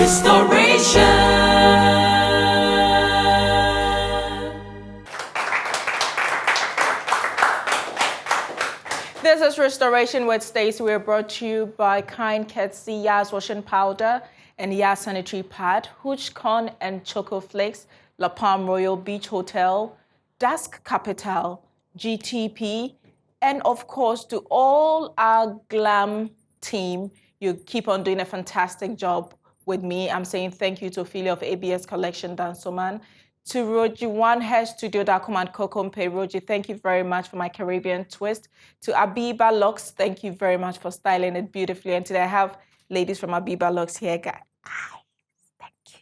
Restoration. This is Restoration with Stacey. We're brought to you by kind courtesy Yas Washing Powder and Yas Sanitary Pad, Hooch Corn and Choco Flakes, La Palm Royal Beach Hotel, Dusk Capital, GTP, and of course to all our glam team. You keep on doing a fantastic job with me. I'm saying thank you to Ophelia of ABS Collection, Dansoman, to Roji One Hair Studio, Dakum and Kokompe. Roji, thank you very much for my Caribbean twist. To Abiba Locks, thank you very much for styling it beautifully. And today I have ladies from Abiba Locks here, guys. Thank you.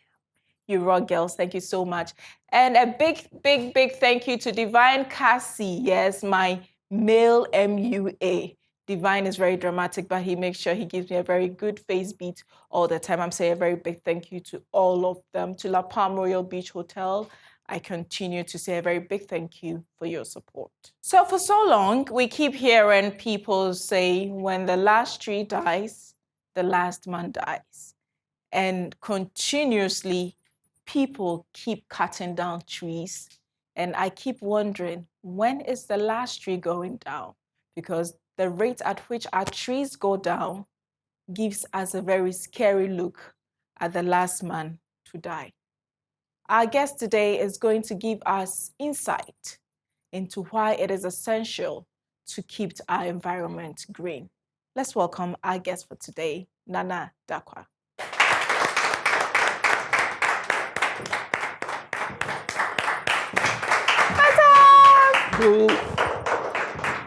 You raw girls, thank you so much. And a big thank you to Divine Cassie. Yes, my male MUA. Divine is very dramatic, but he makes sure he gives me a very good face beat all the time. I'm saying a very big thank you to all of them. To La Palm Royal Beach Hotel, I continue to say a very big thank you for your support. So for so long, we keep hearing people say, when the last tree dies, the last man dies. And continuously, people keep cutting down trees. And I keep wondering, when is the last tree going down? Because the rate at which our trees go down gives us a very scary look at the last man to die. Our guest today is going to give us insight into why it is essential to keep our environment green. Let's welcome our guest for today, Nana Darkwah.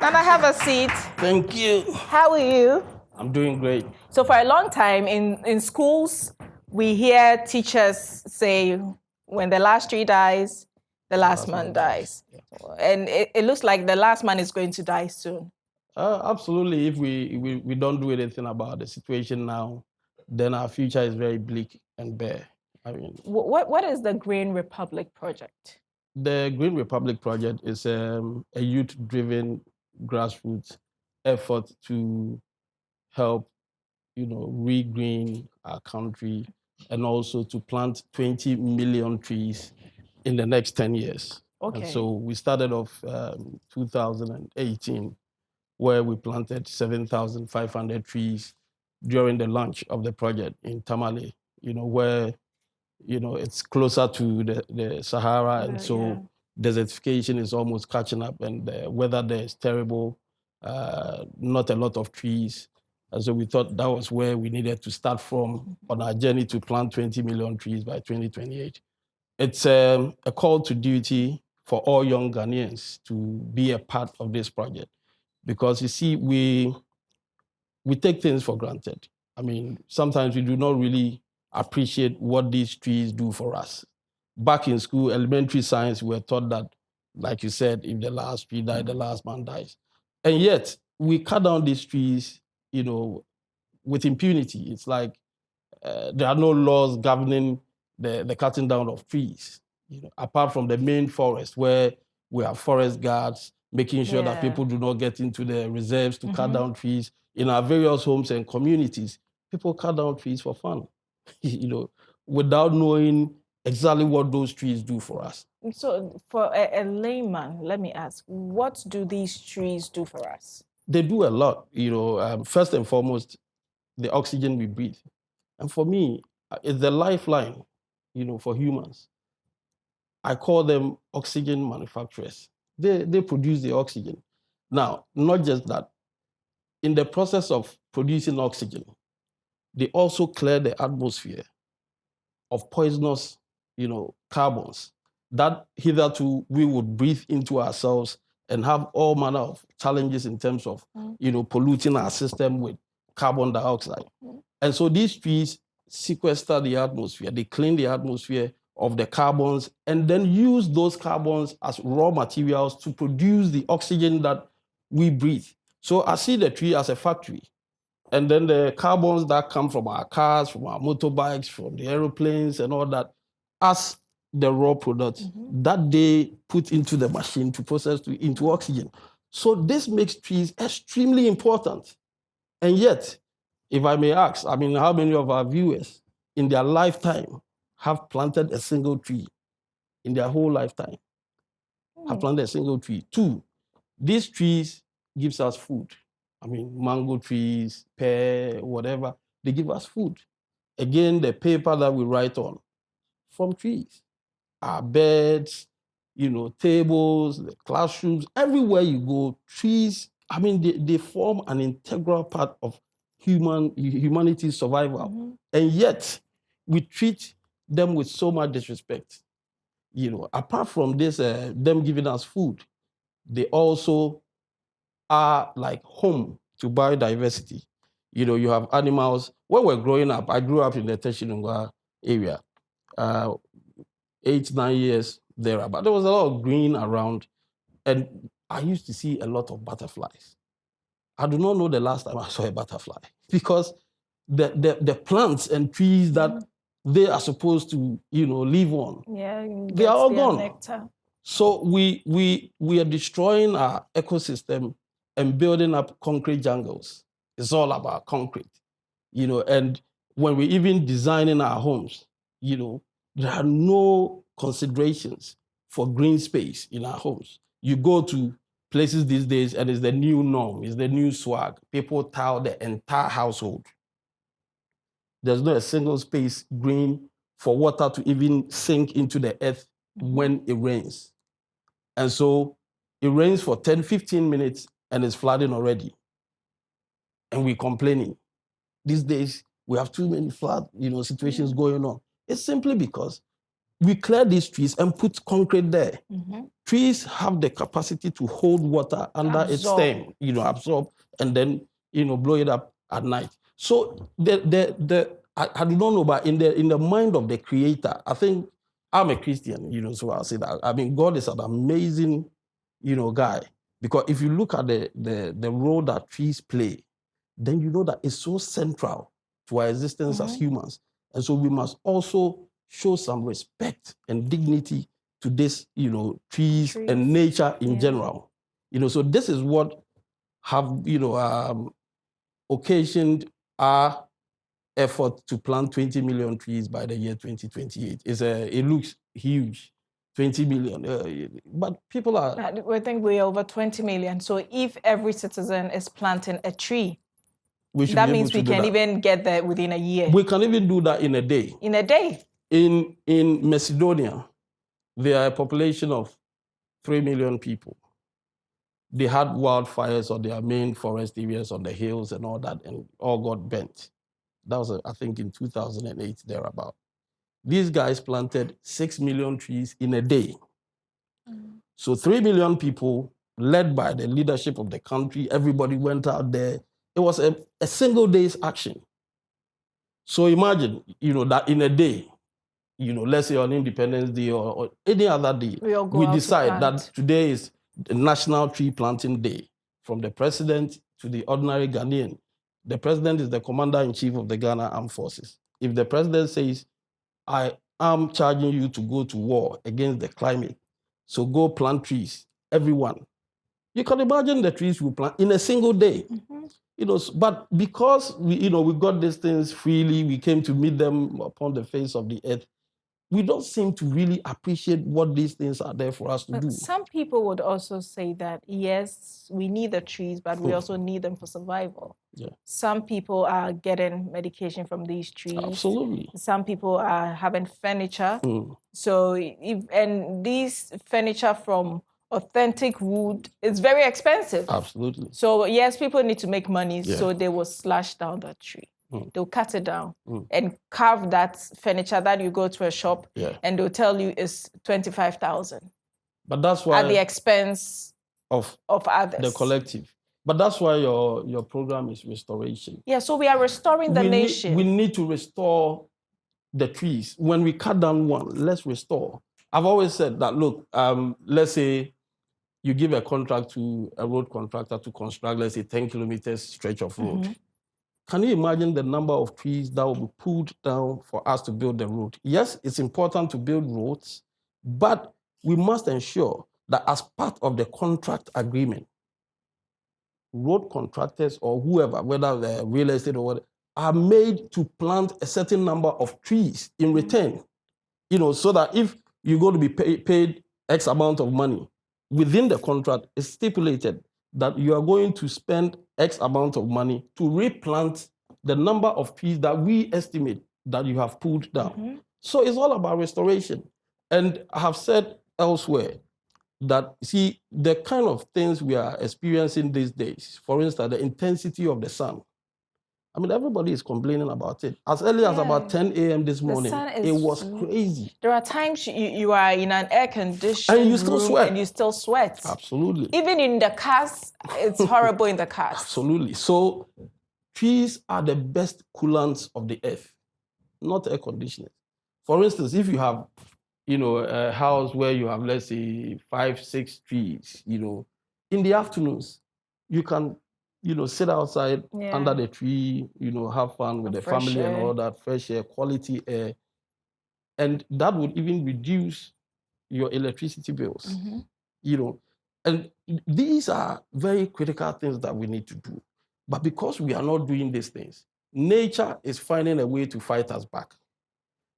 Nana, have a seat. Thank you. How are you? I'm doing great. So for a long time in schools, we hear teachers say, when the last tree dies, the last man dies. Yeah. And it looks like the last man is going to die soon. Absolutely. If we don't do anything about the situation now, then our future is very bleak and bare. I mean, what is the Green Republic Project? The Green Republic Project is a youth-driven grassroots effort to help, regreen our country and also to plant 20 million trees in the next 10 years. Okay. And so we started off 2018, where we planted 7,500 trees during the launch of the project in Tamale, where it's closer to the Sahara, and so desertification is almost catching up, and the weather there is terrible, not a lot of trees. And so we thought that was where we needed to start from on our journey to plant 20 million trees by 2028. It's a call to duty for all young Ghanaians to be a part of this project, because you see, we take things for granted. I mean, sometimes we do not really appreciate what these trees do for us. Back in school, elementary science, we were taught that, like you said, if the last tree dies, the last man dies. And yet, we cut down these trees, with impunity. It's like there are no laws governing the cutting down of trees, apart from the main forest, where we have forest guards making sure that people do not get into the reserves to cut down trees. In our various homes and communities, people cut down trees for fun, without knowing exactly what those trees do for us. So for a layman, let me ask, what do these trees do for us? They do a lot. First and foremost, the oxygen we breathe. And for me, it's the lifeline, for humans. I call them oxygen manufacturers. They produce the oxygen. Now, not just that. In the process of producing oxygen, they also clear the atmosphere of poisonous, carbons that hitherto we would breathe into ourselves and have all manner of challenges in terms of, polluting our system with carbon dioxide. And so these trees sequester the atmosphere. They clean the atmosphere of the carbons and then use those carbons as raw materials to produce the oxygen that we breathe. So I see the tree as a factory. And then the carbons that come from our cars, from our motorbikes, from the aeroplanes and all that, as the raw products that they put into the machine to process into oxygen. So this makes trees extremely important. And yet, if I may ask, how many of our viewers in their lifetime have planted a single tree. In their whole lifetime, have planted a single tree. 2, these trees gives us food. I mean, mango trees, pear, whatever, they give us food. Again, the paper that we write on, from trees. Our beds, tables, the classrooms, everywhere you go, trees, I mean, they form an integral part of humanity's survival. And yet, we treat them with so much disrespect. Apart from this, them giving us food, they also are like home to biodiversity. You have animals. When we're growing up, I grew up in the Teshinungwa area, 8, 9 years there, but there was a lot of green around, and I used to see a lot of butterflies. I do not know the last time I saw a butterfly, because the plants and trees that they are supposed to, live on, they are all gone. Nectar. So we are destroying our ecosystem and building up concrete jungles. It's all about concrete, and when we're even designing our homes, there are no considerations for green space in our homes. You go to places these days and it's the new norm, it's the new swag. People tile the entire household. There's not a single space green for water to even sink into the earth when it rains. And so it rains for 10, 15 minutes and it's flooding already. And we're complaining. These days, we have too many flood, situations going on. It's simply because we clear these trees and put concrete there. Trees have the capacity to hold water under its stem, absorb, and then, blow it up at night. So I do not know, but in the mind of the creator, I think I'm a Christian, so I'll say that. I mean, God is an amazing, guy. Because if you look at the role that trees play, then you know that it's so central to our existence as humans. And so we must also show some respect and dignity to this, trees and nature in general. So this is what have, occasioned our effort to plant 20 million trees by the year 2028. It looks huge, 20 million, but people are... I think we're over 20 million. So if every citizen is planting a tree, that means we can even get there within a year. We can even do that in a day. In a day? In Macedonia, there are a population of 3 million people. They had wildfires on their main forest areas on the hills and all that, and all got burnt. That was, I think, in 2008, thereabout. These guys planted 6 million trees in a day. So 3 million people, led by the leadership of the country, everybody went out there. It was a single day's action. So imagine, that in a day, let's say on Independence Day or any other day, we decide that today is the National Tree Planting Day. From the president to the ordinary Ghanaian. The president is the commander-in-chief of the Ghana Armed Forces. If the president says, I am charging you to go to war against the climate, so go plant trees, everyone. You can imagine the trees we plant in a single day. But because we got these things freely, we came to meet them upon the face of the earth, we don't seem to really appreciate what these things are there for us to do. Some people would also say that, yes, we need the trees, but we also need them for survival. Some people are getting medication from these trees. Absolutely. Some people are having furniture. So, and these furniture from authentic wood is very expensive. Absolutely. So, yes, people need to make money, so they will slash down that tree. They'll cut it down and carve that furniture that you go to a shop and they'll tell you it's 25,000. But that's why... at the expense of others. The collective. But that's why your program is restoration. Yeah, so we are restoring the nation. We need to restore the trees. When we cut down one, let's restore. I've always said that, look, let's say you give a contract to a road contractor to construct, let's say, 10 kilometers stretch of road. Can you imagine the number of trees that will be pulled down for us to build the road? Yes, it's important to build roads, but we must ensure that as part of the contract agreement, road contractors or whoever, whether they're real estate or whatever, are made to plant a certain number of trees in return, so that if you're going to be paid X amount of money, within the contract, it's stipulated that you are going to spend X amount of money to replant the number of trees that we estimate that you have pulled down. So it's all about restoration. And I have said elsewhere that, see, the kind of things we are experiencing these days, for instance, the intensity of the sun. I mean, everybody is complaining about it. As early as about 10 a.m. this morning, it was crazy. There are times you are in an air-conditioned and you still room sweat. and you still sweat. Absolutely. Even in the cars, it's horrible in the cars. Absolutely. So trees are the best coolants of the earth, not air conditioners. For instance, if you have, a house where you have, let's say, 5, 6 trees, in the afternoons, you can sit outside under the tree, have fun with the family and all that, fresh air, quality air. And that would even reduce your electricity bills, And these are very critical things that we need to do. But because we are not doing these things, nature is finding a way to fight us back.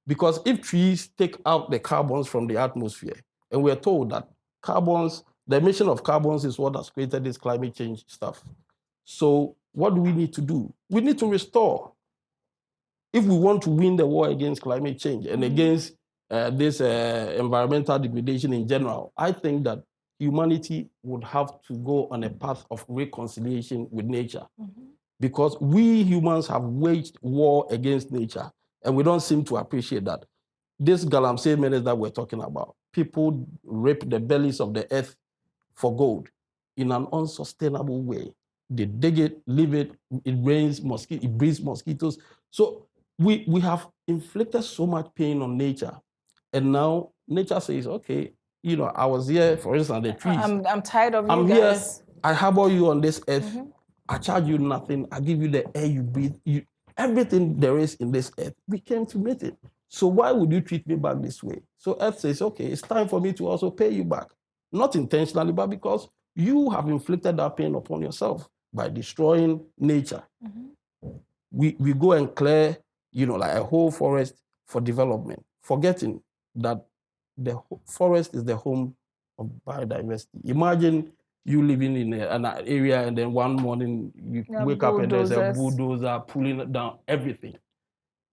Because if trees take out the carbons from the atmosphere, and we're told that the emission of carbons is what has created this climate change stuff. So what do we need to do? We need to restore. If we want to win the war against climate change and against this environmental degradation in general, I think that humanity would have to go on a path of reconciliation with nature. Because we humans have waged war against nature, and we don't seem to appreciate that. This galamsey menace that we're talking about, people rape the bellies of the earth for gold in an unsustainable way. They dig it, leave it, it breeds mosquitoes. So we have inflicted so much pain on nature. And now nature says, okay, I was here, for instance, the trees. I'm tired of I'm you guys. Here, I harbor you on this earth. I charge you nothing. I give you the air you breathe. Everything there is in this earth, we came to meet it. So why would you treat me back this way? So earth says, okay, it's time for me to also pay you back. Not intentionally, but because you have inflicted that pain upon yourself by destroying nature. We go and clear, like a whole forest for development, forgetting that the forest is the home of biodiversity. Imagine you living in an area and then one morning you wake up and there's a bulldozer pulling down everything.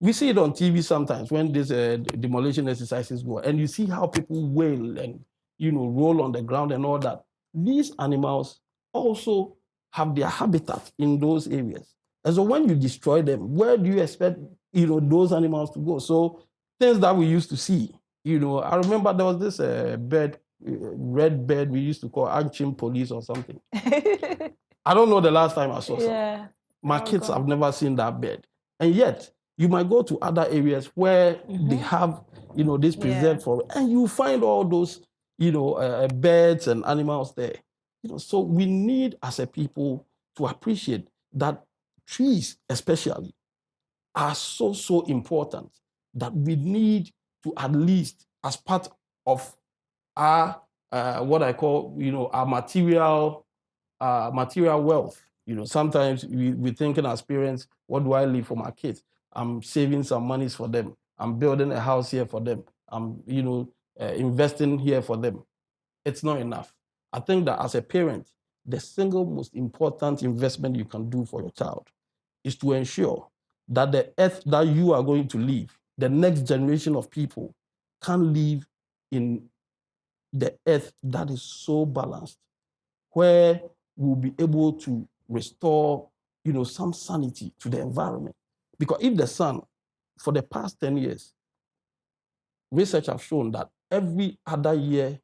We see it on TV sometimes when these demolition exercises go, and you see how people wail and roll on the ground and all that. These animals also have their habitat in those areas. And so when you destroy them, where do you expect those animals to go? So things that we used to see, I remember there was this bird, red bird we used to call Actionable or something. I don't know the last time I saw something. My kids have never seen that bird. And yet, you might go to other areas where they have, this preserved forest, and you find all those, birds and animals there. So we need, as a people, to appreciate that trees, especially, are so important that we need to, at least as part of our what I call, our material wealth. Sometimes we thinking as parents, what do I leave for my kids? I'm saving some monies for them. I'm building a house here for them. I'm, investing here for them. It's not enough. I think that as a parent, the single most important investment you can do for your child is to ensure that the earth that you are going to leave, the next generation of people, can live in the earth that is so balanced, where we'll be able to restore, some sanity to the environment. Because if the sun, for the past 10 years, research have shown that every other year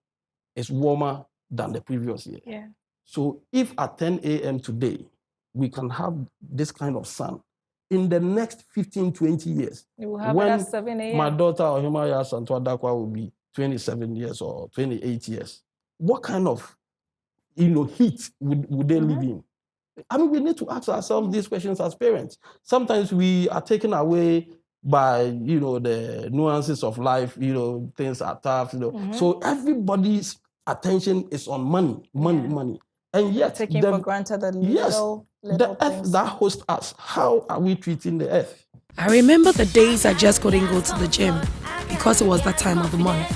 is warmer than the previous year. Yeah. So if at 10 a.m. today, we can have this kind of sun, in the next 15, 20 years, you will have it at 7 a.m. my daughter or Himaya Santua Darkwah will be 27 years or 28 years, what kind of heat would they live in? I mean, we need to ask ourselves these questions as parents. Sometimes we are taken away by, the nuances of life, things are tough, So everybody's attention is on money. And yet, taking for granted the little the earth things that hosts us, how are we treating the earth? I remember the days I just couldn't go to the gym because it was that time of the month.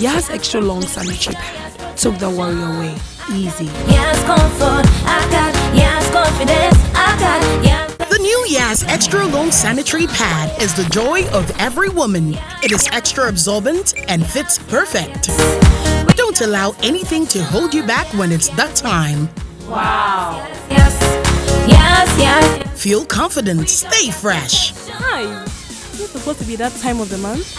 Yas extra long sanitary pad took the worry away easy. Yes, comfort, I got yes, confidence, I got yes. The new Yas extra long sanitary pad is the joy of every woman. It is extra absorbent and fits perfect. Don't allow anything to hold you back when it's that time. Wow. Yes, yes, yes. Feel confident, stay fresh. Hi, is it supposed to be that time of the month?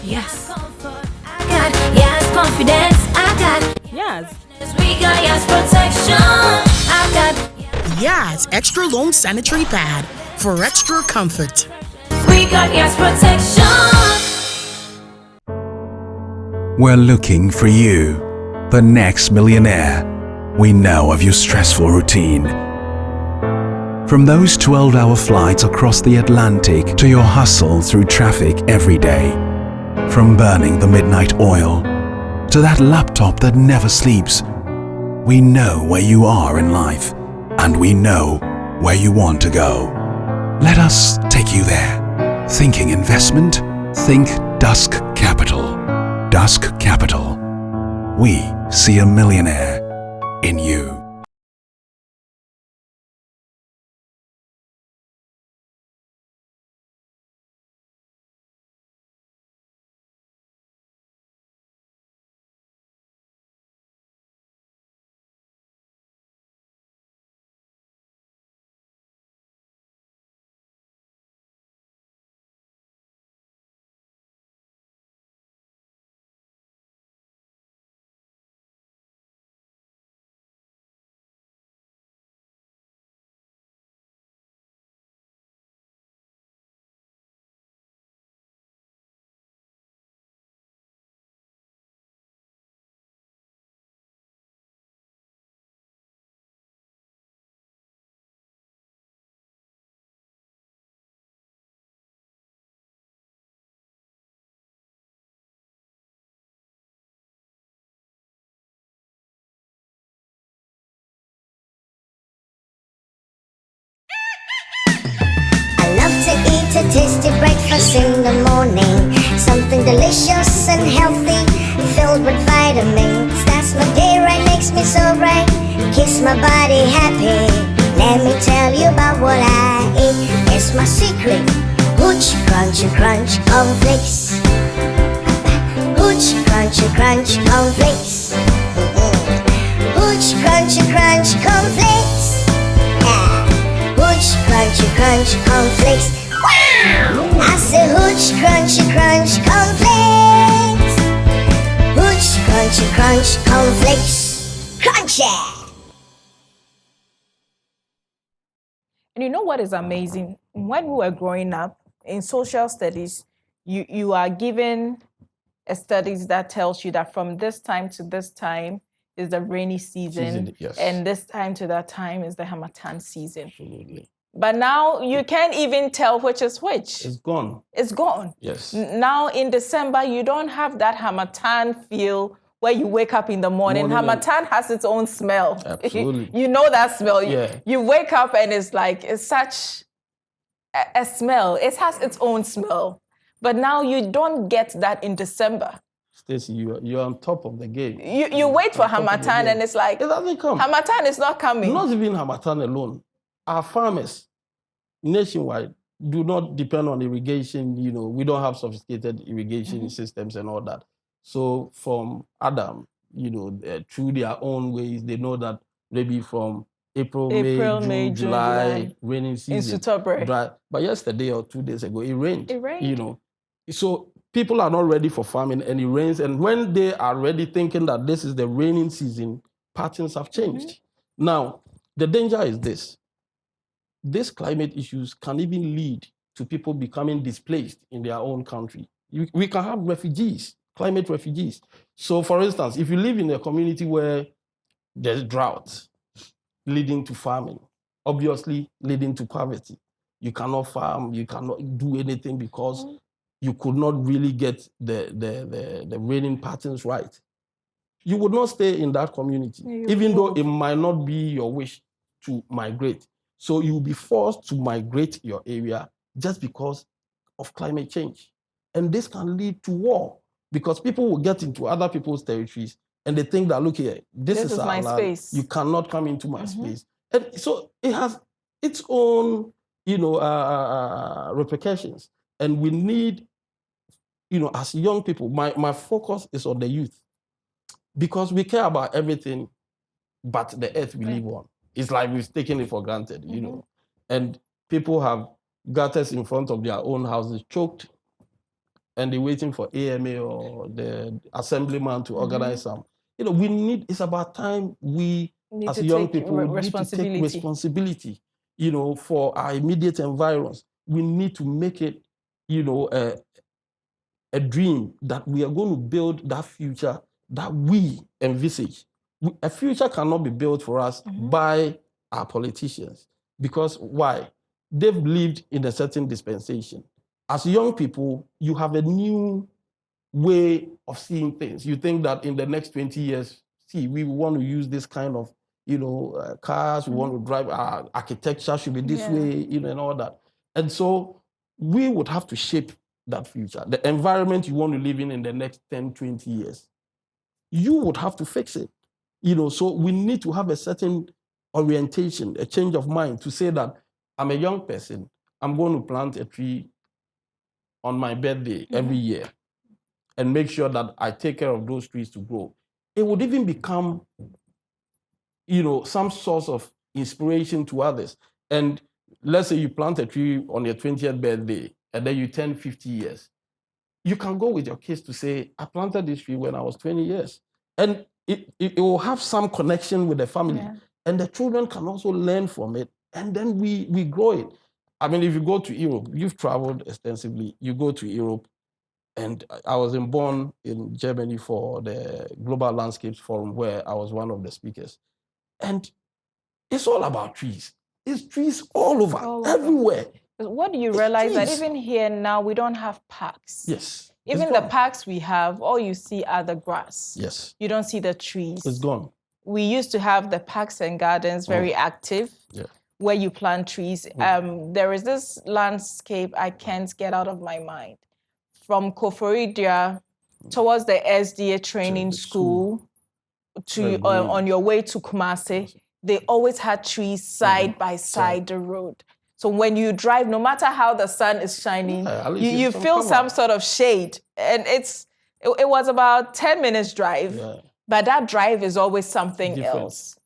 Yes. I got yes, confidence, I got Yes. we got yes, protection, I got Yas extra long sanitary pad for extra comfort. we got yes, protection. We're looking for you, the next millionaire. We know of your stressful routine. From those 12-hour flights across the Atlantic to your hustle through traffic every day. From burning the midnight oil to that laptop that never sleeps. We know where you are in life, and we know where you want to go. Let us take you there. Thinking investment? Think Dusk Capital. Dusk Capital. We see a millionaire in you. I love to eat a tasty breakfast in the morning. Something delicious and healthy, filled with vitamins. That's my day right, makes me so bright. Keeps my body happy. Let me tell you about what I eat. It's my secret. Hooch, crunchy, crunch, cornflakes. Hooch, crunchy, crunch, cornflakes. Hooch, crunchy, crunch, cornflakes. Hooch, crunchy, crunch, cornflakes. Wow! I say hooch, crunchy, crunch, cornflakes. Hooch, crunchy, crunch, cornflakes. Crunchy! And you know what is amazing? When we were growing up in social studies, you are given a studies that tells you that from this time to this time is the rainy season, Yes. and this time to that time is the Hamatan season. Absolutely. But now you can't even tell which is which. It's gone. It's gone. Yes. Now in December, you don't have that Hamatan feel where you wake up in the morning. Hamatan has its own smell. Absolutely. You know that smell. Yeah. You wake up and it's like, it's such a smell. It has its own smell. But now you don't get that in December. Stacey, you're on top of the game. You wait for Hamatan and it's like, It doesn't come. Hamatan is not coming. Not even Hamatan alone. Our farmers nationwide do not depend on irrigation. You know, we don't have sophisticated irrigation systems and all that. So from Adam, you know, through their own ways, they know that maybe from April, May, June, July, raining season. Dry. But yesterday or 2 days ago, it rained. It rained. You know, so people are not ready for farming and it rains. And when they are ready thinking that this is the raining season, patterns have changed. Now, the danger is this. These climate issues can even lead to people becoming displaced in their own country. We can have refugees, climate refugees. So for instance, if you live in a community where there's drought leading to farming, obviously leading to poverty, you cannot farm, you cannot do anything because you could not really get the raining patterns right. you would not stay in that community, even though it might not be your wish to migrate. So you'll be forced to migrate your area just because of climate change. And this can lead to war because people will get into other people's territories and they think that, look here, this is our my land. space. You cannot come into my space. And so it has its own, repercussions. And we need, as young people, my focus is on the youth because we care about everything but the earth we live on. It's like we've taken it for granted, And people have gutters in front of their own houses choked and they're waiting for AMA or the assemblyman to organize some. It's about time we, as young people, need to take responsibility, for our immediate environs. We need to make it, a dream that we are going to build that future that we envisage. A future cannot be built for us by our politicians. Because why? They've lived in a certain dispensation. As young people, you have a new way of seeing things. You think that in the next 20 years, we want to use this kind of, cars, we want to drive, our architecture should be this way, and all that. And so we would have to shape that future. The environment you want to live in the next 10, 20 years, you would have to fix it. So we need to have a certain orientation, a change of mind to say that I'm a young person, I'm going to plant a tree on my birthday every year and make sure that I take care of those trees to grow. It would even become, some source of inspiration to others. And let's say you plant a tree on your 20th birthday and then you turn 50 years. You can go with your kids to say, I planted this tree when I was 20 years. And it will have some connection with the family. Yeah. And the children can also learn from it. And then we grow it. I mean, if you go to Europe, you've traveled extensively. You go to Europe, and I was in Bonn in Germany for the Global Landscapes Forum where I was one of the speakers. And it's all about trees. It's trees all over, everywhere. What do you realize that even here now, we don't have parks? Yes. Even the parks we have, all you see are the grass. Yes. You don't see the trees. It's gone. We used to have the parks and gardens very active, where you plant trees. There is this landscape I can't get out of my mind. From Koforidia towards the SDA training school to on your way to Kumasi, they always had trees side by side the road. So when you drive, no matter how the sun is shining, you feel some sort of shade. And it was about 10 minutes drive, but that drive is always something else.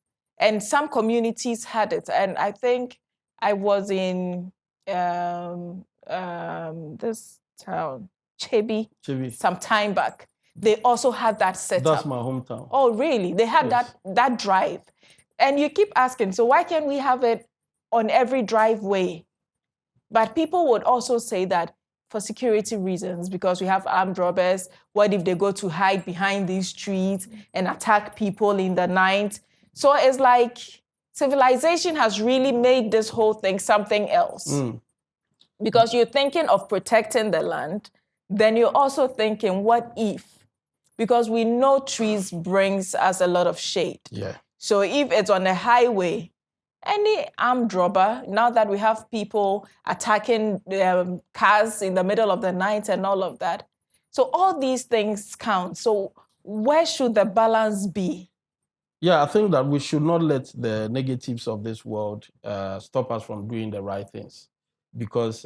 And some communities had it. And I think I was in this town, Chebi, some time back. They also had that setup. That's my hometown. Oh, really? They had that drive. And you keep asking, so why can't we have it on every driveway? But people would also say that for security reasons, because we have armed robbers, what if they go to hide behind these trees and attack people in the night? So it's like civilization has really made this whole thing something else. Because you're thinking of protecting the land, then you're also thinking, what if? Because we know trees brings us a lot of shade. Yeah. So if it's on a highway, any armed robber, now that we have people attacking cars in the middle of the night and all of that, so all these things count. So where should the balance be? Yeah, I think that we should not let the negatives of this world stop us from doing the right things. Because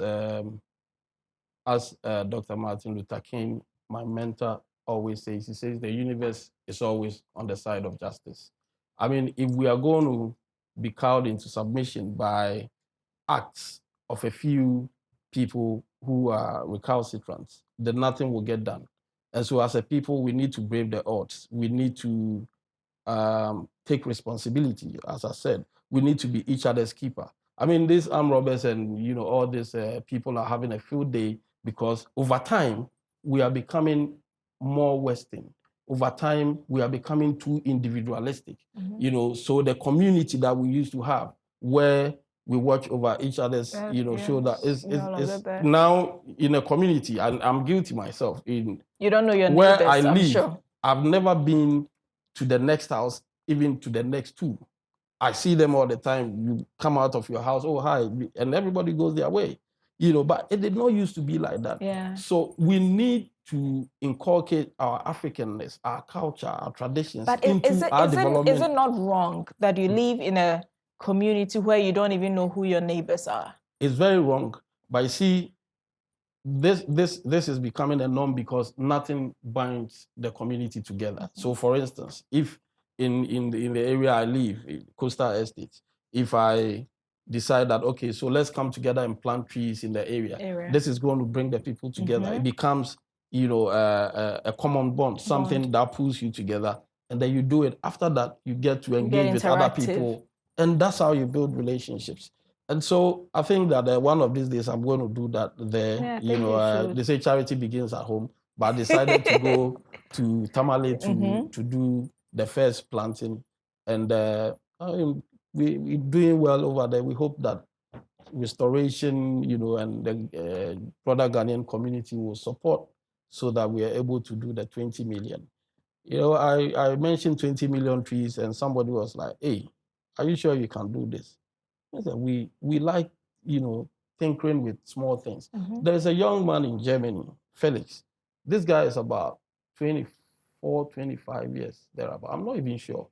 as Dr. Martin Luther King, my mentor, always says, he says the universe is always on the side of justice. I mean, if we are going to be cowed into submission by acts of a few people who are recalcitrant, then nothing will get done. And so as a people, we need to brave the odds. We need to take responsibility. As I said, we need to be each other's keeper. I mean, these armed robbers and all these people are having a field day because over time, we are becoming more Western. Over time, we are becoming too individualistic. So the community that we used to have, where we watch over each other's, shoulder, is now in a community, and I'm guilty myself. You don't know your where neighbors, I live, I'm sure. I've never been to the next house, even to the next two. I see them all the time. You come out of your house, oh, hi, and everybody goes their way. But it did not used to be like that. Yeah. So we need to inculcate our Africanness, our culture, our traditions But into our development. is it not wrong that you live in a community where you don't even know who your neighbors are? It's very wrong. But you see, this is becoming a norm because nothing binds the community together. So, for instance, if in the area I live, in coastal estates, if I decide that, okay, so let's come together and plant trees in the area. This is going to bring the people together. It becomes, a common bond, something that pulls you together, and then you do it. After that, you get to engage with other people, and that's how you build relationships. And so I think that one of these days I'm going to do that there. They say charity begins at home, but I decided to go to Tamale to do the first planting, and we're doing well over there. We hope that restoration, and the broader Ghanaian community will support so that we are able to do the 20 million. I mentioned 20 million trees, and somebody was like, hey, are you sure you can do this? I said, we like, tinkering with small things. There's a young man in Germany, Felix. This guy is about 24, 25 years thereabout. I'm not even sure.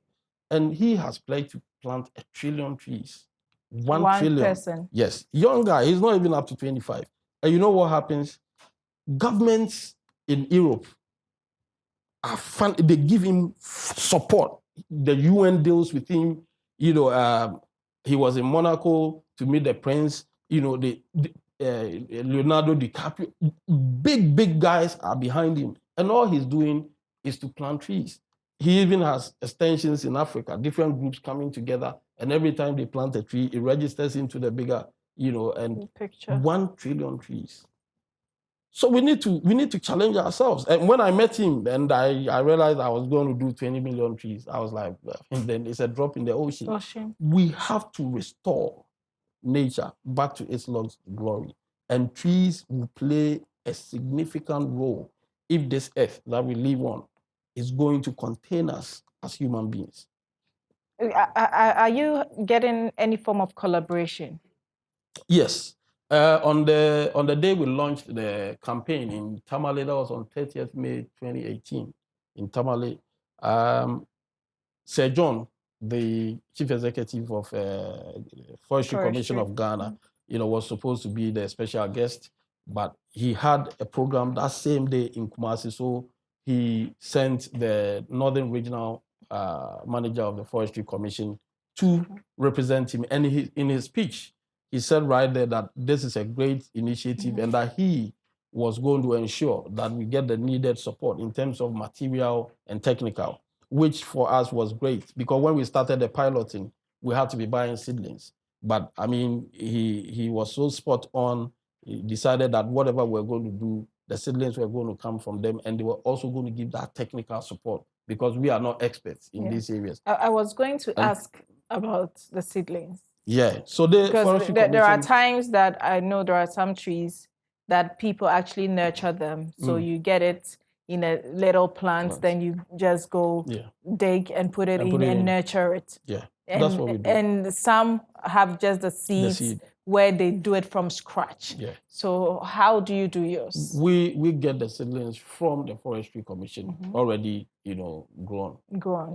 And he has pledged to plant 1 trillion trees. 1 trillion. Person. Yes. Young guy, he's not even up to 25. And you know what happens? Governments in Europe are they give him support. The UN deals with him. He was in Monaco to meet the prince. Leonardo DiCaprio, big guys are behind him. And all he's doing is to plant trees. He even has extensions in Africa, different groups coming together. And every time they plant a tree, it registers into the bigger, and picture. 1 trillion trees. So we need to challenge ourselves. And when I met him and I realized I was going to do 20 million trees, I was like, well, then it's a drop in the ocean. We have to restore nature back to its lost glory. And trees will play a significant role if this earth that we live on is going to contain us as human beings. Are you getting any form of collaboration? Yes. On the day we launched the campaign in Tamale, that was on 30th May 2018 in Tamale, Sir John, the chief executive of Forestry Commission of Ghana, was supposed to be the special guest, but he had a program that same day in Kumasi, so he sent the Northern Regional manager of the Forestry Commission to represent him. And in his speech, he said right there that this is a great initiative and that he was going to ensure that we get the needed support in terms of material and technical, which for us was great because when we started the piloting, we had to be buying seedlings. But I mean, he was so spot on. He decided that whatever we're going to do, the seedlings were going to come from them, and they were also going to give that technical support because we are not experts in these areas. I was going to ask about the seedlings. Yeah, so there are times that I know there are some trees that people actually nurture them. So you get it in a little plant, then you just go dig and put it in and nurture it. Yeah, and, that's what we do. And some have just the seed where they do it from scratch. Yeah. So how do you do yours? We get the seedlings from the Forestry Commission already, grown.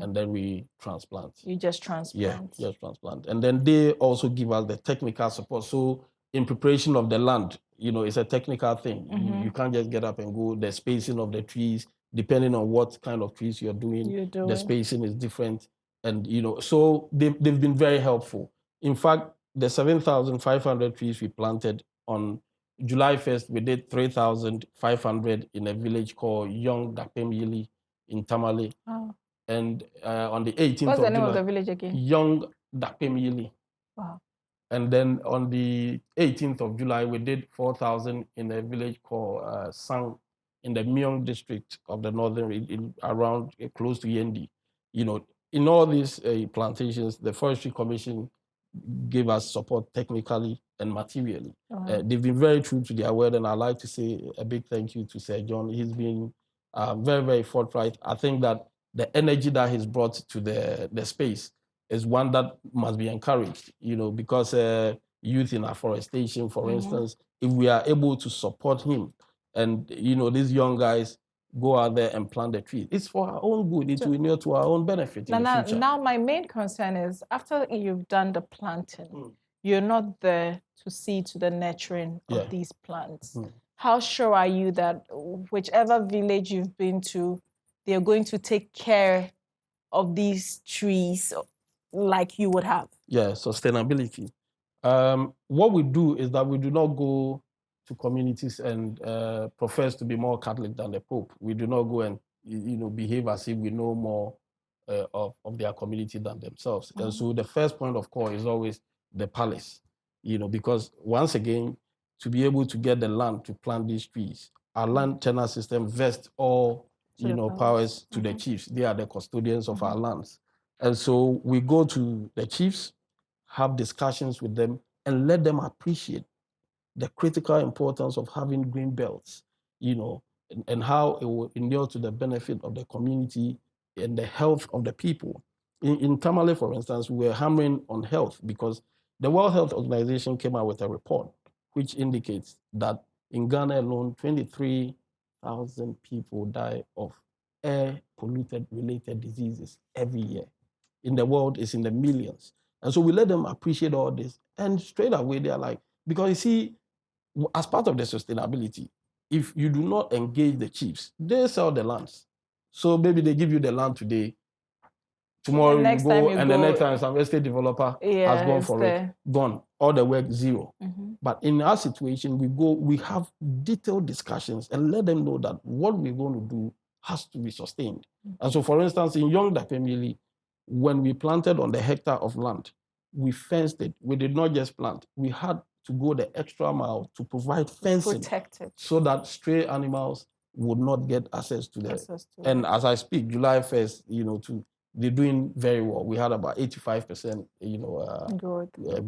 And then we transplant. You just transplant. Yeah, just transplant. And then they also give us the technical support. So in preparation of the land, it's a technical thing. You can't just get up and go. The spacing of the trees, depending on what kind of trees you're doing. The spacing is different. And, so they've been very helpful. In fact, the 7,500 trees we planted on July 1st, we did 3,500 in a village called Young Dapemyili in Tamale. Oh. And on the 18th of July... What's the name of the village again? Young Dapemyili. Wow. And then on the 18th of July, we did 4,000 in a village called Sang in the Myong district of the northern, around close to Yendi. In all these plantations, the Forestry Commission gave us support technically and materially. They've been very true to their word, and I'd like to say a big thank you to Sir John. He's been very, very forthright. I think that the energy that he's brought to the space is one that must be encouraged, because youth in afforestation, for instance, if we are able to support him and, these young guys go out there and plant the trees, it's for our own good. It will inure to our own benefit in the future. Now, my main concern is after you've done the planting, you're not there to see to the nurturing of these plants. How sure are you that whichever village you've been to, they're going to take care of these trees like you would have? Yeah, sustainability. What we do is that we do not go to communities and profess to be more Catholic than the Pope. We do not go and behave as if we know more of their community than themselves. And so the first point of call is always the palace, because once again, to be able to get the land to plant these trees, our land tenure system vests all powers to the chiefs. They are the custodians of our lands. And so we go to the chiefs, have discussions with them, and let them appreciate the critical importance of having green belts, and how it will inure to the benefit of the community and the health of the people. In Tamale, for instance, we were hammering on health because the World Health Organization came out with a report which indicates that in Ghana alone, 23,000 people die of air-polluted related diseases every year. In the world, it's in the millions. And so we let them appreciate all this. And straight away, they're like, because you see, as part of the sustainability, if you do not engage the chiefs, they sell the lands. So maybe they give you the land today, tomorrow you go, and the next time some estate developer has gone for it, gone, all the work zero. But in our situation, we have detailed discussions and let them know that what we're going to do has to be sustained. And so, for instance, in Young Dapemili, when we planted on the hectare of land, we fenced it. We did not just plant. We had to go the extra mile to provide fencing, protected, so that stray animals would not get access to them. And as I speak, July 1st, they're doing very well. We had about 85%,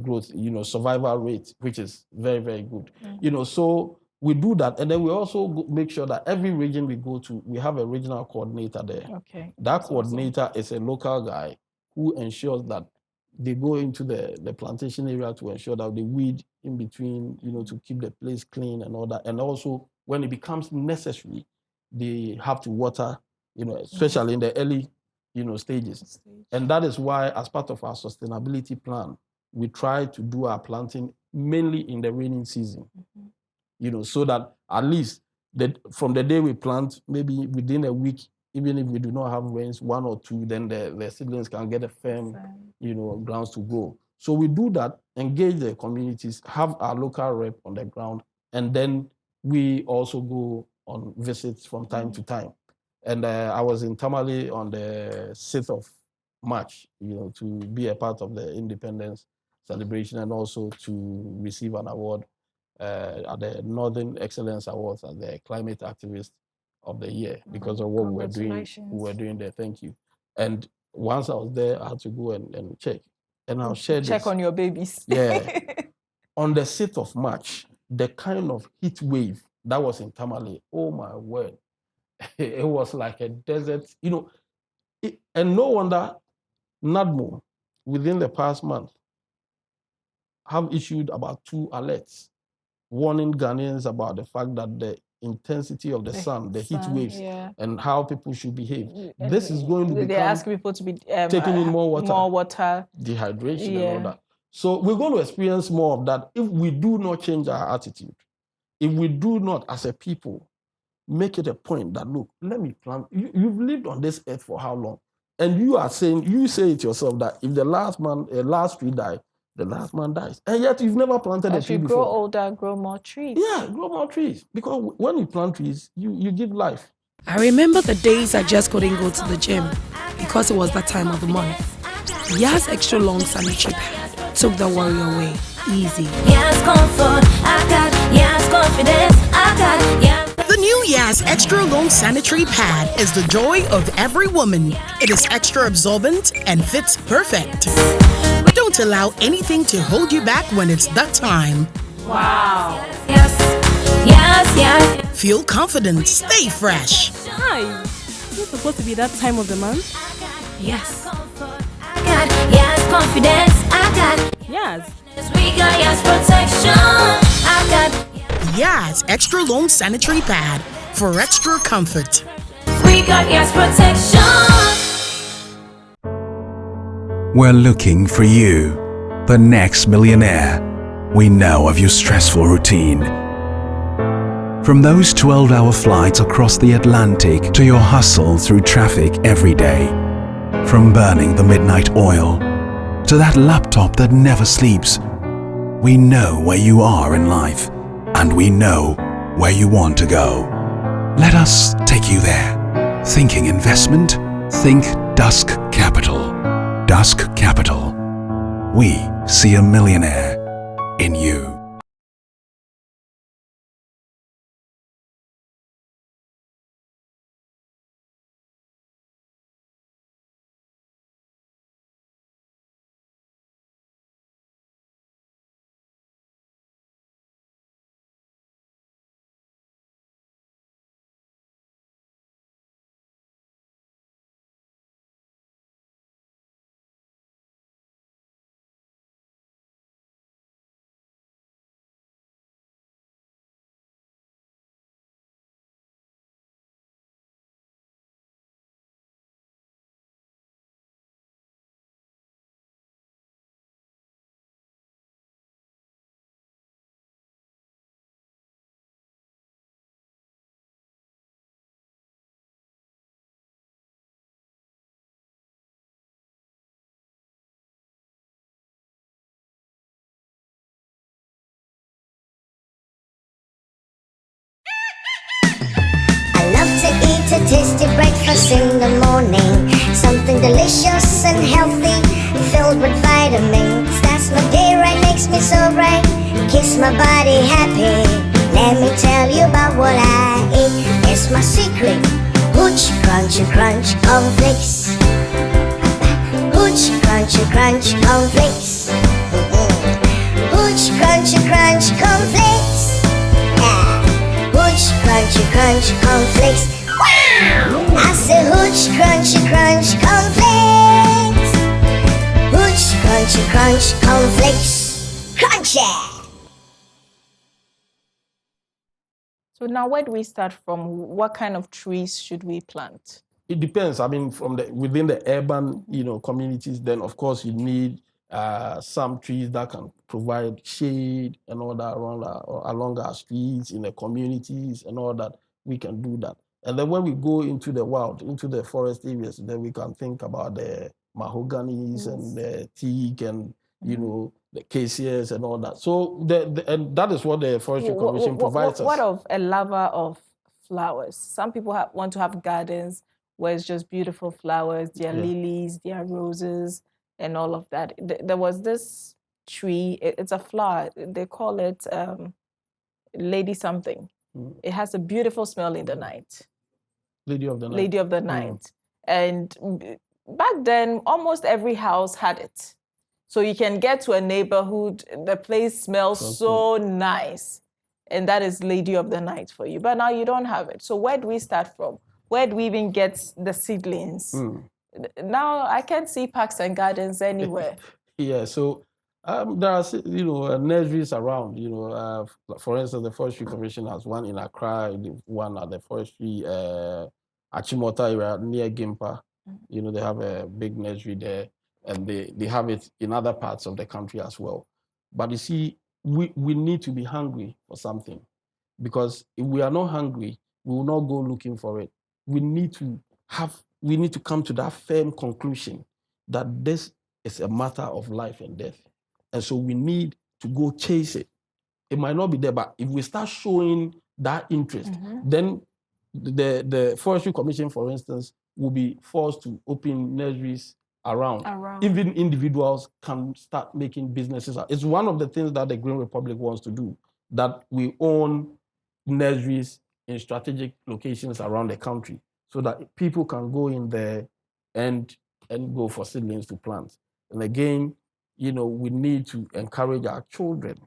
growth, survival rate, which is very, very good. So we do that. And then we also make sure that every region we go to, we have a regional coordinator there. Okay. That coordinator is a local guy who ensures that they go into the plantation area to ensure that they weed in between, to keep the place clean and all that. And also, when it becomes necessary, they have to water, especially in the early, stages. And that is why, as part of our sustainability plan, we try to do our planting mainly in the raining season, so that at least from the day we plant, maybe within a week, even if we do not have rains, 1 or 2, then the seedlings can get a firm, grounds to grow. So we do that, engage the communities, have our local rep on the ground, and then we also go on visits from time to time. And I was in Tamale on the 6th of March, to be a part of the independence celebration and also to receive an award at the Northern Excellence Awards as the Climate Activist of the Year because of what we were doing there. Thank you. And once I was there, I had to go and check. And I'll share this. Check on your babies. Yeah. On the 6th of March, the kind of heat wave that was in Tamale, oh my word. It was like a desert, and no wonder NADMO, within the past month, have issued about 2 alerts warning Ghanaians about the fact that the intensity of the sun, the heat waves, and how people should behave. This is going to become... They're asking people to be taking in more water. Dehydration and all that. So we're going to experience more of that if we do not change our attitude. If we do not, as a people, make it a point that, look, let me plant. You've lived on this earth for how long? And you say it yourself that if the last tree died, the last man dies. And yet you've never planted a tree before. As you grow older, grow more trees. Yeah, grow more trees. Because when you plant trees, you give life. I remember the days I just couldn't go to the gym because it was that time of the month. Yas Extra Long Sanitary Pad took the worry away. Easy. Yes, comfort, I got. Yes, confidence, I got. Yes. The new Yas Extra Long Sanitary Pad is the joy of every woman. It is extra absorbent and fits perfect. Don't allow anything to hold you back when it's that time. Wow. Yes. Feel confident, stay fresh. Hi. It's supposed to be that time of the month. Yes. I got yes confidence. I got Yes. we got yes protection. I got Yes, extra long sanitary pad for extra comfort. we got yes protection. We're looking for you, the next millionaire. We know of your stressful routine. From those 12-hour flights across the Atlantic to your hustle through traffic every day. From burning the midnight oil to that laptop that never sleeps. We know where you are in life, and we know where you want to go. Let us take you there. Thinking investment? Think Dusk Capital. Dusk Capital. We see a millionaire in you. I love to eat a tasty breakfast in the morning. Something delicious and healthy, filled with vitamins. That's my day right, makes me so bright. Keeps my body happy. Let me tell you about what I eat. It's my secret. Hooch, crunchy, crunch, cornflakes. Hooch, crunchy, crunch, cornflakes. Hooch, crunchy, crunch, cornflakes. Yeah. Hooch, crunchy, crunch, cornflakes. Wow! I say hooch, crunchy, crunch, cornflakes. Hooch, crunchy, crunch, cornflakes. Crunchy! So now where do we start from? What kind of trees should we plant? It depends. I mean, within the urban, communities, then of course you need some trees that can provide shade and all that along our streets, in the communities and all that. We can do that. And then when we go into the wild, into the forest areas, then we can think about the mahoganies and the teak and the cassias and all that. So and that is what the Forestry Commission provides us. What of a lover of flowers? Some people want to have gardens where it's just beautiful flowers, their lilies, their roses, and all of that. There was this tree, it's a flower, they call it lady something. It has a beautiful smell in the night. Lady of the night. Lady of the night. And back then, almost every house had it. So you can get to a neighborhood, the place smells so nice. And that is Lady of the Night for you. But now you don't have it. So where do we start from? Where do we even get the seedlings? Now I can't see parks and gardens anywhere. Yeah, so there are nurseries around. For instance, the Forestry Commission has one in Accra, one at the Forestry Actionable area near Gimpa. They have a big nursery there, and they have it in other parts of the country as well. But you see, we need to be hungry for something, because if we are not hungry, we will not go looking for it. We need to come to that firm conclusion that this is a matter of life and death. And so we need to go chase it. It might not be there, but if we start showing that interest, then the Forestry Commission, for instance, will be forced to open nurseries around. Even individuals can start making businesses. It's one of the things that the Green Republic wants to do, that we own nurseries in strategic locations around the country, so that people can go in there and go for seedlings to plant. And again, we need to encourage our children,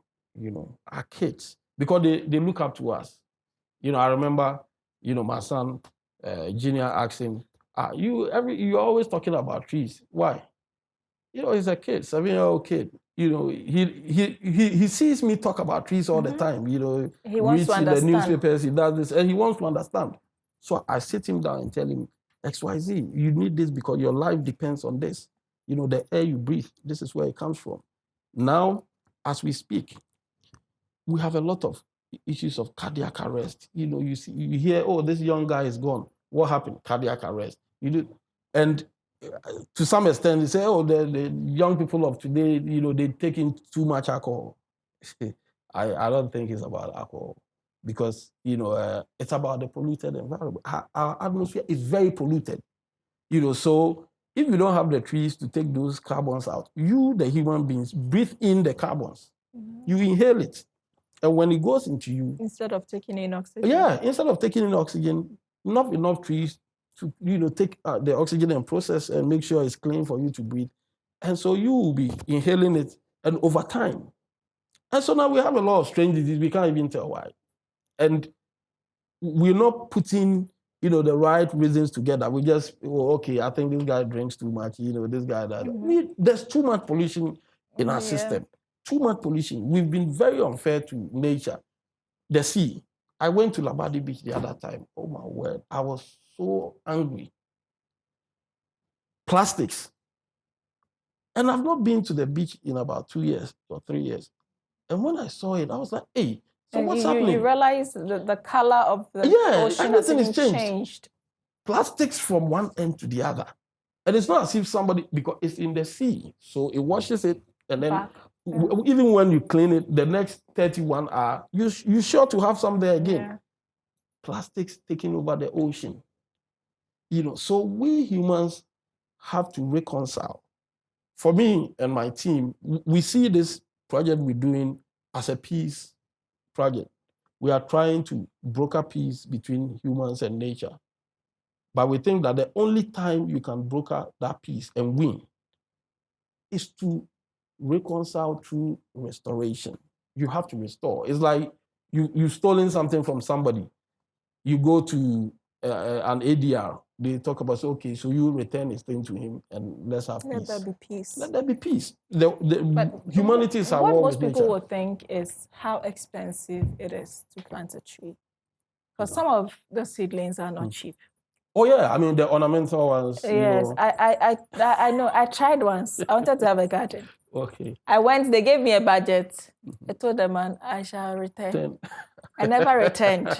our kids, because they look up to us. I remember, my son, Junior asked him, you're always talking about trees. Why? You know, he's a kid, 7-year-old kid. You know, he sees me talk about trees all the time. You know, He wants to reads in the understand. newspapers, he does this, and he wants to understand. So I sit him down and tell him, XYZ, you need this because your life depends on this. You know, the air you breathe, this is where it comes from. Now, as we speak, we have a lot of issues of cardiac arrest. You know, you hear, oh, this young guy is gone. What happened? Cardiac arrest. And to some extent, they say, oh, the young people of today, you know, they take in too much alcohol. I don't think it's about alcohol because, you know, it's about the polluted environment. Our atmosphere is very polluted, you know, so if you don't have the trees to take those carbons out, you, the human beings, breathe in the carbons. You inhale it. And when it goes into you... Instead of taking in oxygen. Yeah, instead of taking in oxygen, not enough trees to, you know, take the oxygen and process and make sure it's clean for you to breathe. And so you will be inhaling it, and over time. And so now we have a lot of strange diseases. We can't even tell why. And we're not putting, you know, the right reasons together. We just, oh, okay, I think this guy drinks too much, you know, this guy, that. There's too much pollution in our system. Too much pollution. We've been very unfair to nature. The sea. I went to Labadi Beach the other time. Oh my word, I was so angry. Plastics. And I've not been to the beach in about 2 years or 3 years. And when I saw it, I was like, hey, so and what's happening? You realize the color of the ocean everything has is changed. Plastics from one end to the other. And it's not as if somebody, because it's in the sea, so it washes it, and then even when you clean it, the next 31 hours, you're sure to have some there again. Yeah. Plastics taking over the ocean. You know, so we humans have to reconcile. For me and my team, we see this project we're doing as a peace project. We are trying to broker peace between humans and nature. But we think that the only time you can broker that peace and win is to reconcile through restoration. You have to restore. It's like you've stolen something from somebody. You go to an ADR, they talk about, so, okay, so you return this thing to him and let's have peace. Let there be peace. Let there be peace. But humanity is at what war most with people nature. will think is how expensive it is to plant a tree. Because some of the seedlings are not cheap. Oh yeah, I mean the ornamental ones. Yes, you know. I know. I tried once. I wanted to have a garden. Okay. I went, they gave me a budget. I told the man, I shall return. I never returned.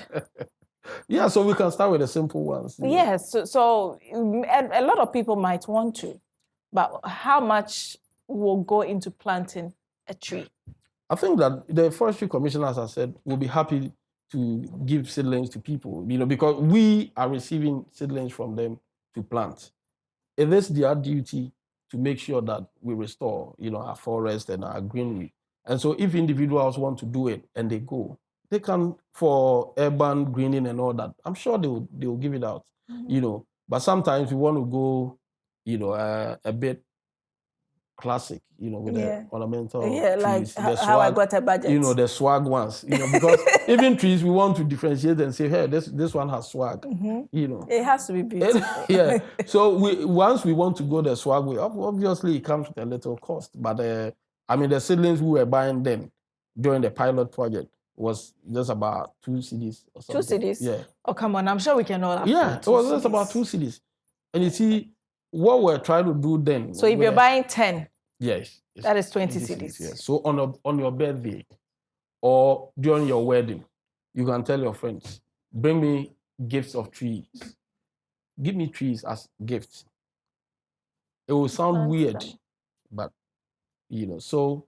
Yeah, so we can start with the simple ones. Yes, so a lot of people might want to, but how much will go into planting a tree? I think that the Forestry Commission, as I said, will be happy to give seedlings to people, you know, because we are receiving seedlings from them to plant. It is their duty to make sure that we restore, you know, our forest and our greenery. And so if individuals want to do it and they go, they can, for urban greening and all that, I'm sure they will give it out, you know. But sometimes we want to go, you know, a bit classic, you know, with the ornamental trees. Like how I got a budget. You know, the swag ones, you know, because even trees, we want to differentiate and say, hey, this one has swag, you know. It has to be beautiful. Yeah. So once we want to go the swag way, obviously it comes with a little cost. But I mean, the seedlings we were buying then during the pilot project was just about 2 cedis or something. 2 cedis? Yeah. Oh, come on, I'm sure we can all afford. Yeah, it was just about 2 cedis. And you see, what we're trying to do then. So if you're buying 10, yes, that is 20 cedis. Yes. So on your birthday or during your wedding, you can tell your friends, bring me gifts of trees. Give me trees as gifts. It will sound weird, but, you know, so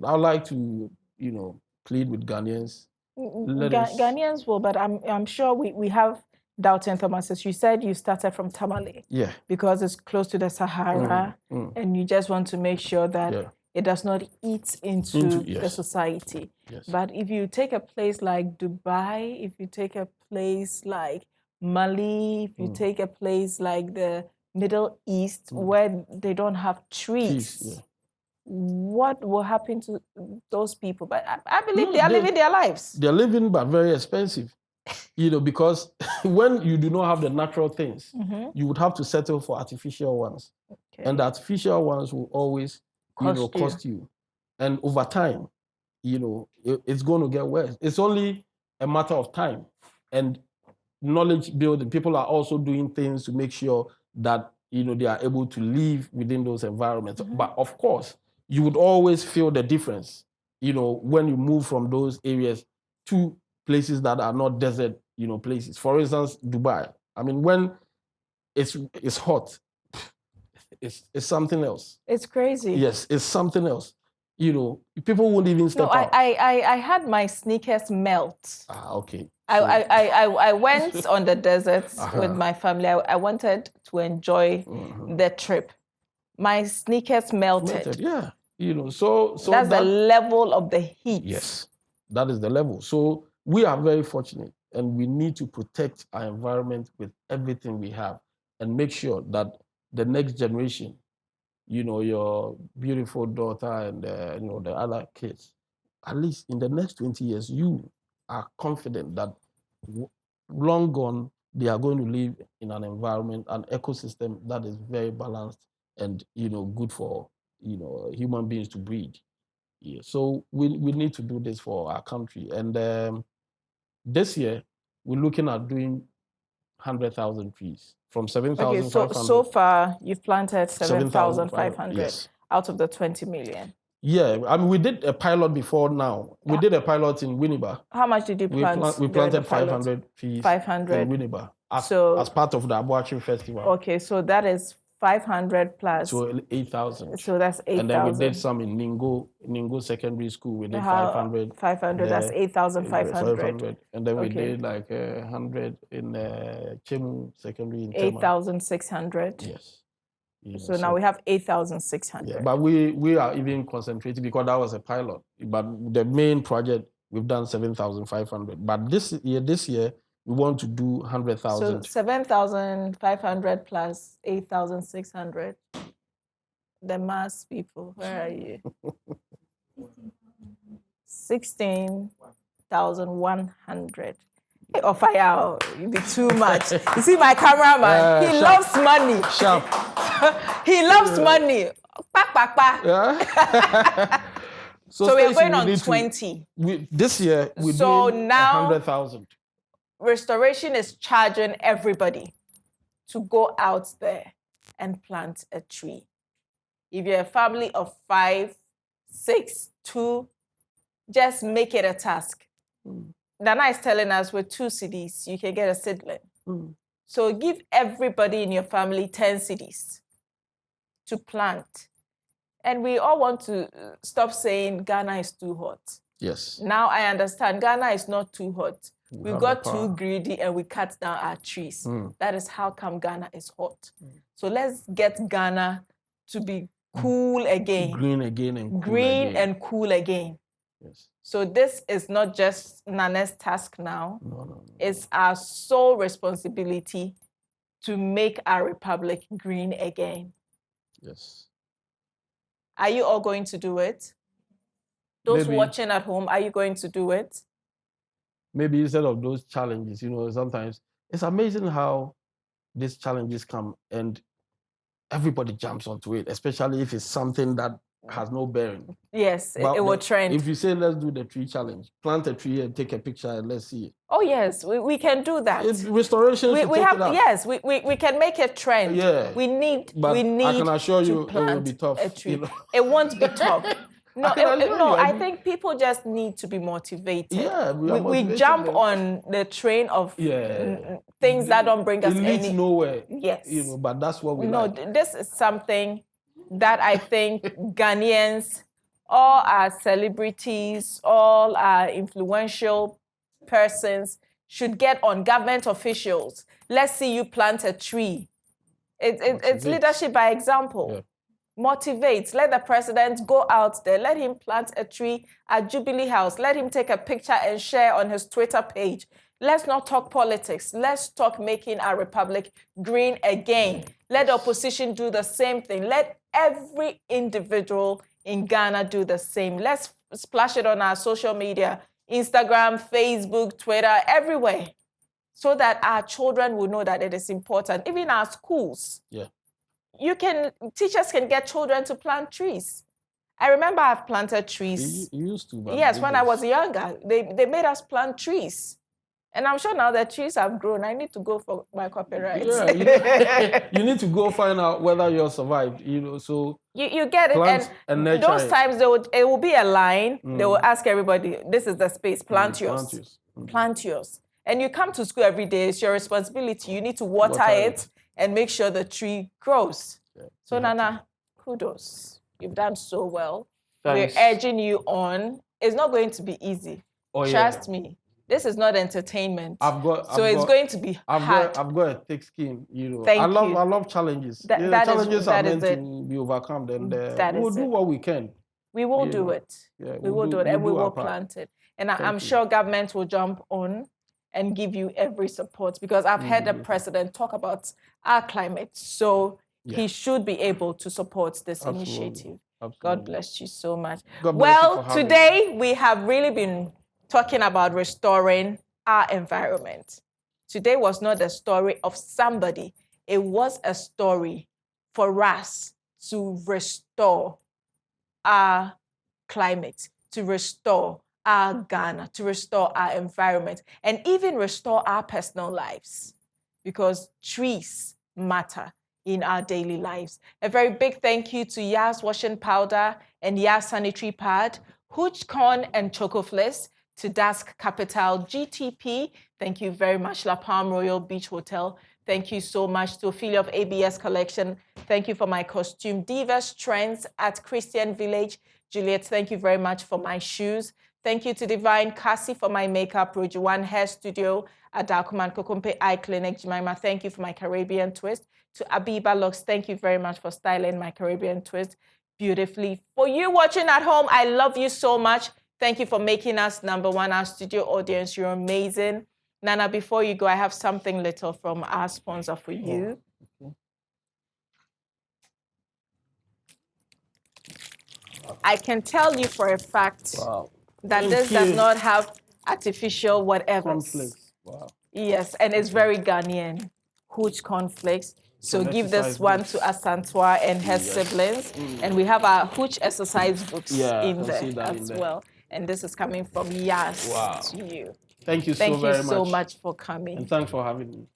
I'd like to, you know, plead with Ghanaians. Ghanaians will, but I'm sure we have Doubting Thomas. As you said, you started from Tamale. Yeah. Because it's close to the Sahara, and you just want to make sure that it does not eat into the society. Yes. But if you take a place like Dubai, if you take a place like Mali, if you take a place like the Middle East, where they don't have trees, what will happen to those people? But I believe they are living their lives. They're living, but very expensive. Because when you do not have the natural things, you would have to settle for artificial ones. Okay. And the artificial ones will always, Cost you. cost you. And over time, it's going to get worse. It's only a matter of time. And knowledge building, people are also doing things to make sure that, they are able to live within those environments. But of course, you would always feel the difference, when you move from those areas to places that are not desert, places. For instance, Dubai. I mean, when it's hot, it's something else. It's crazy. Yes, it's something else. People won't even step out. I had my sneakers melt. Okay. I went on the desert with my family. I wanted to enjoy the trip. My sneakers melted. Yeah. So that's the level of the heat. Yes, that is the level. So we are very fortunate, and we need to protect our environment with everything we have and make sure that the next generation, your beautiful daughter and the other kids, at least in the next 20 years, you are confident that long gone, they are going to live in an environment, an ecosystem that is very balanced and, good for, human beings to breed. Yeah. So we need to do this for our country. And this year, we're looking at doing 100,000 trees from 7,500. Okay, so far you've planted 7,500 yes. out of the 20 million. Yeah, I mean, we did a pilot before now. We did a pilot in Winneba. How much did you plant? We planted 500 trees 500 in Winneba as part of the Abuachi Festival. Okay, so that is 500 plus. So 8,000. So that's 8,000. And then we did some in Ningo Secondary School. We did 500. 500, that's 8,500. And then we did like 100 in Chemu Secondary in 8,600. Yes. So now we have 8,600. Yeah, but we are even concentrating because that was a pilot. But the main project, we've done 7,500. But this year, we want to do 100,000. So 7,500 plus 8,600. The mass people, where are you? 16,100. Oh, fire, it'd be too much. You see my cameraman, he loves money. Sharp. He loves money. Yeah. So we're going on 20. This year, we're doing now 100,000. Restoration is charging everybody to go out there and plant a tree. If you're a family of 5, 6, 2, just make it a task. Nana is telling us with 2 cedis, you can get a seedling. So give everybody in your family 10 cedis to plant. And we all want to stop saying Ghana is too hot. Yes. Now I understand Ghana is not too hot. We have got the power. too greedy and we cut down our trees. That is how come Ghana is hot. So let's get Ghana to be cool again. Green again and cool Green again. and cool again. Yes. So this is not just Nana's task now. No. It's our sole responsibility to make our republic green again. Yes. Are you all going to do it? Those Maybe. watching at home, are you going to do it? Maybe instead of those challenges, sometimes it's amazing how these challenges come and everybody jumps onto it, especially if it's something that has no bearing. Yes, But it will trend. If you say, let's do the tree challenge, plant a tree and take a picture and let's see it. Oh, yes, we can do that. It's restoration. We have, yes, we can make a trend. Yeah. We need But I can assure to you it will plant be tough. a tree. It won't be tough. No, I mean, think people just need to be motivated. Yeah, we jump on the train of things that don't bring us it leads any. nowhere. Yes. But that's what we No, like. this is something that I think Ghanaians, all our celebrities, all our influential persons should get on, government officials. Let's see you plant a tree. It's leadership by example. Yeah. Motivate. Let the president go out there. Let him plant a tree at Jubilee House. Let him take a picture and share on his Twitter page. Let's not talk politics. Let's talk making our republic green again. Let the opposition do the same thing. Let every individual in Ghana do the same. Let's splash it on our social media, Instagram, Facebook, Twitter, everywhere, so that our children will know that it is important. Even our schools, teachers can get children to plant trees. I remember I've planted trees. You used to. Yes, when I was younger, they made us plant trees. And I'm sure now that trees have grown, I need to go for my copyright. Yeah, you need to go find out whether you're survived, so you get it. And those times it will be a line. They will ask everybody, this is the space, plant yours. Plant yours. And you come to school every day, it's your responsibility. You need to water it and make sure the tree grows. Yeah, so Nana, kudos. You've done so well. Thanks. We're urging you on. It's not going to be easy. Trust me. This is not entertainment. It's going to be hard. I've got a thick skin, Thank you. I love challenges. Challenges are meant to be overcome. Then we'll do what we can. We will do it. Yeah, we will do it, and we will plant it. And I'm sure government will jump on and give you every support, because I've heard the president talk about our climate. So he should be able to support this initiative. Absolutely. God bless you so much. Well, today we have really been talking about restoring our environment. Today was not a story of somebody. It was a story for us to restore our climate, to restore our Ghana, to restore our environment, and even restore our personal lives, because trees matter in our daily lives. A very big thank you to Yas Washing Powder and Yas Sanitary Pad, Hooch Corn and Choco Fliss, to Dask Capital GTP. Thank you very much, La Palm Royal Beach Hotel. Thank you so much to Ophelia of ABS Collection. Thank you for my costume. Divas Trends at Christian Village. Juliet, thank you very much for my shoes. Thank you to Divine Cassie for my makeup. Rojuan Hair Studio at Darkwah Kokompe Eye Clinic. Jemima, thank you for my Caribbean twist. To Abiba Locks, thank you very much for styling my Caribbean twist beautifully. For you watching at home, I love you so much. Thank you for making us #1, our studio audience. You're amazing. Nana, before you go, I have something little from our sponsor for you. I can tell you for a fact that this does not have artificial whatever. Wow. Yes, and it's very Ghanaian. Hooch cornflakes. So give this one to Asantua and her siblings. And we have our Hooch exercise books in there as well. And this is coming from Yas to you. Thank you so very much. Thank you so much for coming. And thanks for having me.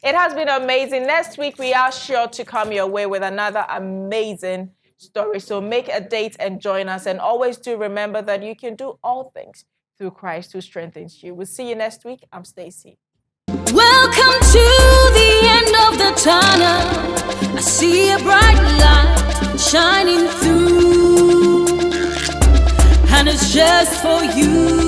It has been amazing. Next week, we are sure to come your way with another amazing story. So make a date and join us. And always do remember that you can do all things through Christ who strengthens you. We'll see you next week. I'm Stacey. Welcome to the end of the tunnel. I see a bright light shining through, and it's just for you.